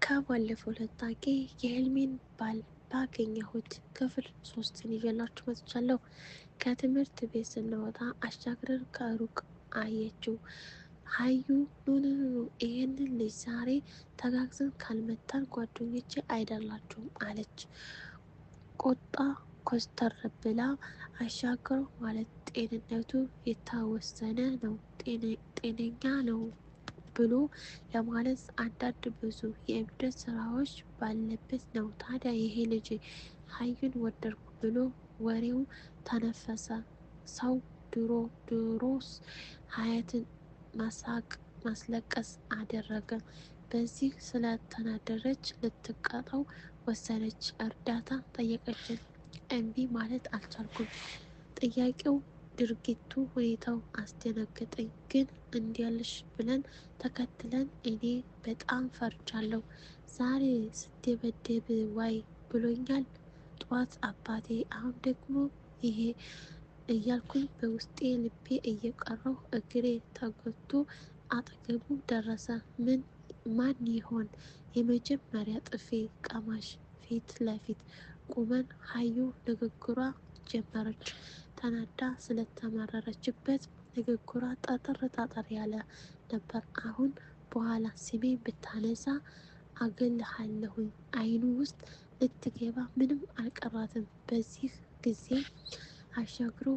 ከባለፈው ለታቄ የህልሜን ባል ባገኘሁት ክፍል 3ን ይዤላችሁ መጥቻለሁ። ከትምህርት ቤት ስንወጣ አሻግረን ከሩቅ አየችው። ሀዩ ኑ ይህንን ልጅ ዛሬ ተጋግዘን ካልመታን ጓደኞቼ አይደላችሁም አለች። ቆጣ ኮስተር ብላ አሻግረው ማለት ጤንነቱ የተወሰነ ነው፣ ጤነኛ ነው ብሎ ለማለት አንዳንድ ብዙ የእብደት ስራዎች ባለበት ነው። ታዲያ ይሄ ልጅ ሀዩን ወደድኩ ብሎ ወሬው ተነፈሰ። ሰው ድሮስ ሀያትን ማሳቅ ማስለቀስ አደረገ። በዚህ ስለተናደረች ልትቀጣው ወሰነች። እርዳታ ጠየቀችን። እምቢ ማለት አልቻልኩም። ጥያቄው ድርጊቱ ሁኔታው አስደነገጠኝ። ግን እንዲያልሽ ብለን ተከትለን እኔ በጣም ፈርቻለሁ። ዛሬ ስደበደብ ዋይ ብሎኛል ጠዋት አባቴ፣ አሁን ደግሞ ይሄ እያልኩኝ በውስጤ ልቤ እየቀረሁ እግሬ ተጎቶ አጠገቡ ደረሰ። ማን ይሆን የመጀመሪያ ጥፊ ቀማሽ? ፊት ለፊት ቁመን ሀዩ ንግግሯ ጀመረች። ተናዳ ስለተመረረችበት ንግግሯ ጠጠር ያለ ነበር። አሁን በኋላ ስሜን ብታነሳ አገልሃለሁኝ። አይኑ ውስጥ ልትገባ ምንም አልቀራትም። በዚህ ጊዜ አሻግሮ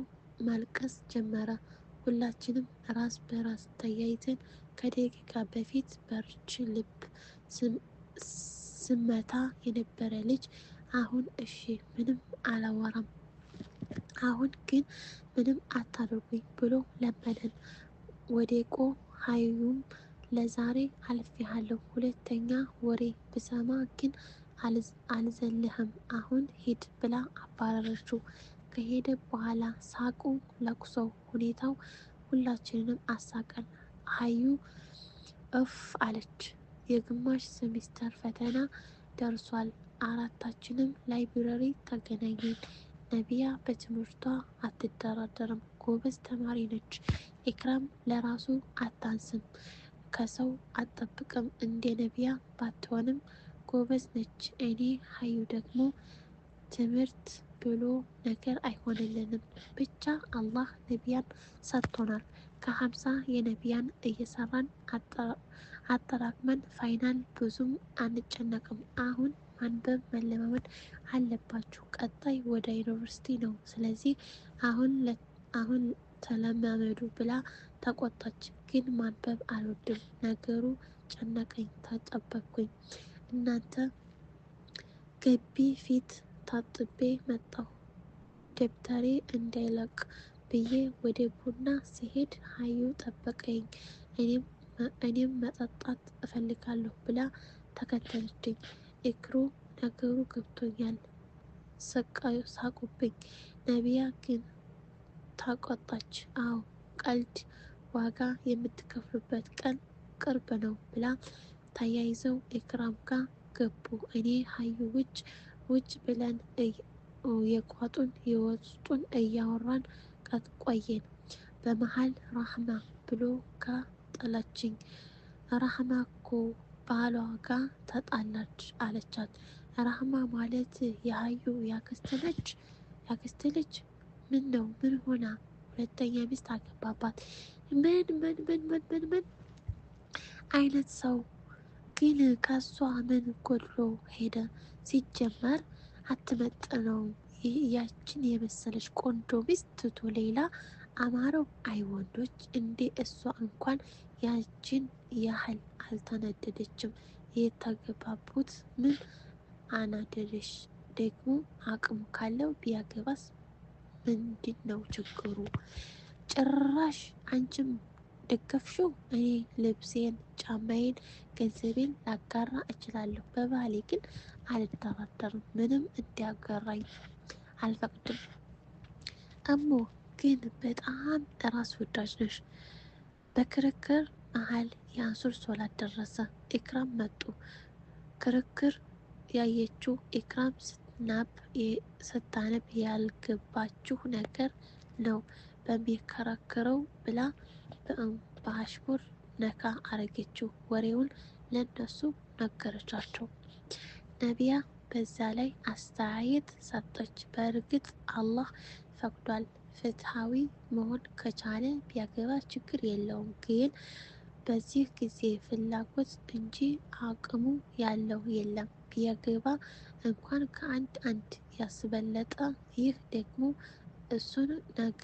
ማልቀስ ጀመረ። ሁላችንም ራስ በራስ ተያይዘን ከደቂቃ በፊት በርች ልብ ስመታ የነበረ ልጅ አሁን እሺ ምንም አላወራም፣ አሁን ግን ምንም አታደርጉኝ ብሎ ለመነን። ወደቆ ሀዩም ለዛሬ አልፌሃለሁ፣ ሁለተኛ ወሬ ብሰማ ግን አልዘልህም፣ አሁን ሂድ ብላ አባረረችው። ከሄደ በኋላ ሳቁ፣ ለቅሶው፣ ሁኔታው ሁላችንንም አሳቀን። ሀዩ እፍ አለች። የግማሽ ሴሚስተር ፈተና ደርሷል። አራታችንም ላይብረሪ ተገናኘን። ነቢያ በትምህርቷ አትደራደርም፣ ጎበዝ ተማሪ ነች። ኢክራም ለራሱ አታንስም፣ ከሰው አትጠብቅም። እንደ ነቢያ ባትሆንም ጎበዝ ነች። እኔ ሀዩ ደግሞ ትምህርት ብሎ ነገር አይሆንልንም። ብቻ አላህ ነቢያን ሰጥቶናል። ከ50 የነቢያን እየሰራን አጠራቅመን ፋይናል ብዙም አንጨነቅም። አሁን ማንበብ መለማመድ አለባችሁ። ቀጣይ ወደ ዩኒቨርሲቲ ነው። ስለዚህ አሁን ተለማመዱ ብላ ተቆጣች። ግን ማንበብ አልወድም። ነገሩ ጨነቀኝ፣ ተጠበብኩኝ። እናንተ ግቢ ፊት ታጥቤ መጣሁ። ደብተሬ እንዳይለቅ ብዬ ወደ ቡና ሲሄድ ሀዩ ጠበቀኝ። እኔም መጠጣት እፈልጋለሁ ብላ ተከተለችኝ። ኢክሩ ነገሩ ገብቶኛል፣ ሳቁብኝ። ነቢያ ግን ታቆጣች። አዎ ቀልድ ዋጋ የምትከፍሉበት ቀን ቅርብ ነው ብላ ተያይዘው ኢክራም ጋር ገቡ። እኔ ሀዩ ውጭ ብለን የቋጡን የወጡን እያወራን ቆየን። በመሀል ራህማ ብሎ ጋ ጠላችኝ። ራህማ እኮ ባሏ ጋር ተጣላች አለቻት። ራህማ ማለት የሀዩ ያክስት ነች። ያክስት ልጅ ምን ነው? ምን ሆና? ሁለተኛ ሚስት አገባባት? ምን አይነት ሰው ግን ከሷ ምን ጎድሎ ሄደ? ሲጀመር አትመጥነውም። ያችን የመሰለች ቆንጆ ሚስት ትቶ ሌላ አማረው። አይ ወንዶች እንዴ! እሷ እንኳን ያችን ያህል አልተናደደችም። የተገባቡት ምን አናደደሽ? ደግሞ አቅሙ ካለው ቢያገባስ ምንድን ነው ችግሩ? ጭራሽ አንቺም ደገፍሽው። እኔ ልብሴን፣ ጫማዬን፣ ገንዘቤን ላጋራ እችላለሁ። በባሌ ግን አልደራደርም። ምንም እንዲያጋራኝ አልፈቅድም። እሞ ግን በጣም ራስ ወዳጅ ነሽ። በክርክር መሀል የአሱር ሶላት ደረሰ። ኢክራም መጡ። ክርክር ያየችው ኢክራም ስታነብ ያልገባችሁ ነገር ነው በሚከራከረው ብላ በአሽሙር ነካ አረገችው። ወሬውን ለነሱ ነገረቻቸው። ነቢያ በዛ ላይ አስተያየት ሰጠች። በእርግጥ አላህ ፈቅዷል። ፍትሃዊ መሆን ከቻለ ቢያገባ ችግር የለውም። ግን በዚህ ጊዜ ፍላጎት እንጂ አቅሙ ያለው የለም። ቢያገባ እንኳን ከአንድ ያስበለጠ፣ ይህ ደግሞ እሱን ነገ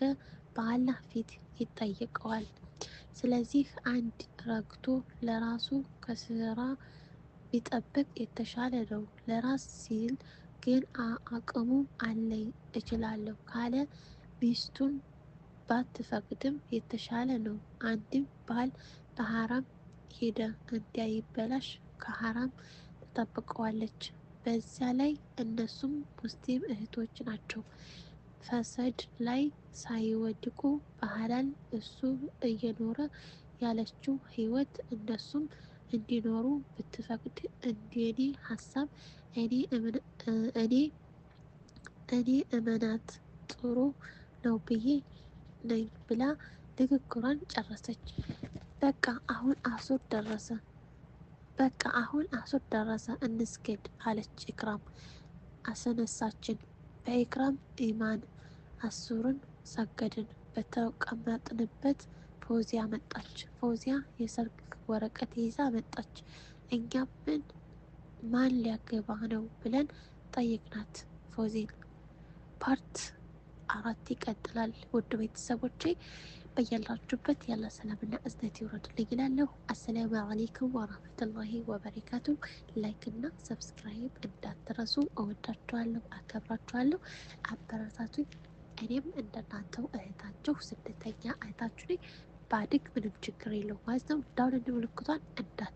በአላህ ፊት ይጠይቀዋል። ስለዚህ አንድ ረግቶ ለራሱ ከስራ ቢጠብቅ የተሻለ ነው። ለራስ ሲል ግን አቅሙ አለኝ እችላለሁ ካለ ሚስቱን ባትፈቅድም የተሻለ ነው። አንድም ባል በሐራም ሄደ እንዳይበላሽ ከሐራም ትጠብቀዋለች። በዛ ላይ እነሱም ሙስሊም እህቶች ናቸው። ፈሰድ ላይ ሳይወድቁ በሐላል እሱ እየኖረ ያለችው ህይወት እነሱም እንዲኖሩ ብትፈቅድ እንደኔ ሀሳብ እኔ እመናት ጥሩ ነው ብዬ ነኝ ብላ ንግግሯን ጨረሰች። በቃ አሁን አሱር ደረሰ እንስገድ አለች ኢክራም። አስነሳችን። በኢክራም ኢማን አሱርን ሰገድን። በተቀመጥንበት ፎዚያ መጣች። ፎዚያ የሰርግ ወረቀት ይዛ መጣች። እኛም ማን ሊያገባ ነው ብለን ጠየቅናት ፎዚን። ፓርት 4 ይቀጥላል። ውድ ቤተሰቦቼ በያላችሁበት ያለ ሰላምና እዝነት ይውረድልኝ እላለሁ። አሰላሙ አለይኩም ወራህመቱላሂ ወበረካቱ። ላይክ እና ሰብስክራይብ እንዳትረሱ። እወዳችኋለሁ፣ አከብራችኋለሁ። አበረታቱኝ። እኔም እንደናንተው እህታችሁ ስደተኛ እህታችሁ ነኝ። ባድግ ምንም ችግር የለውም ማለት ነው። ዳውን ምልክቷን እንዳት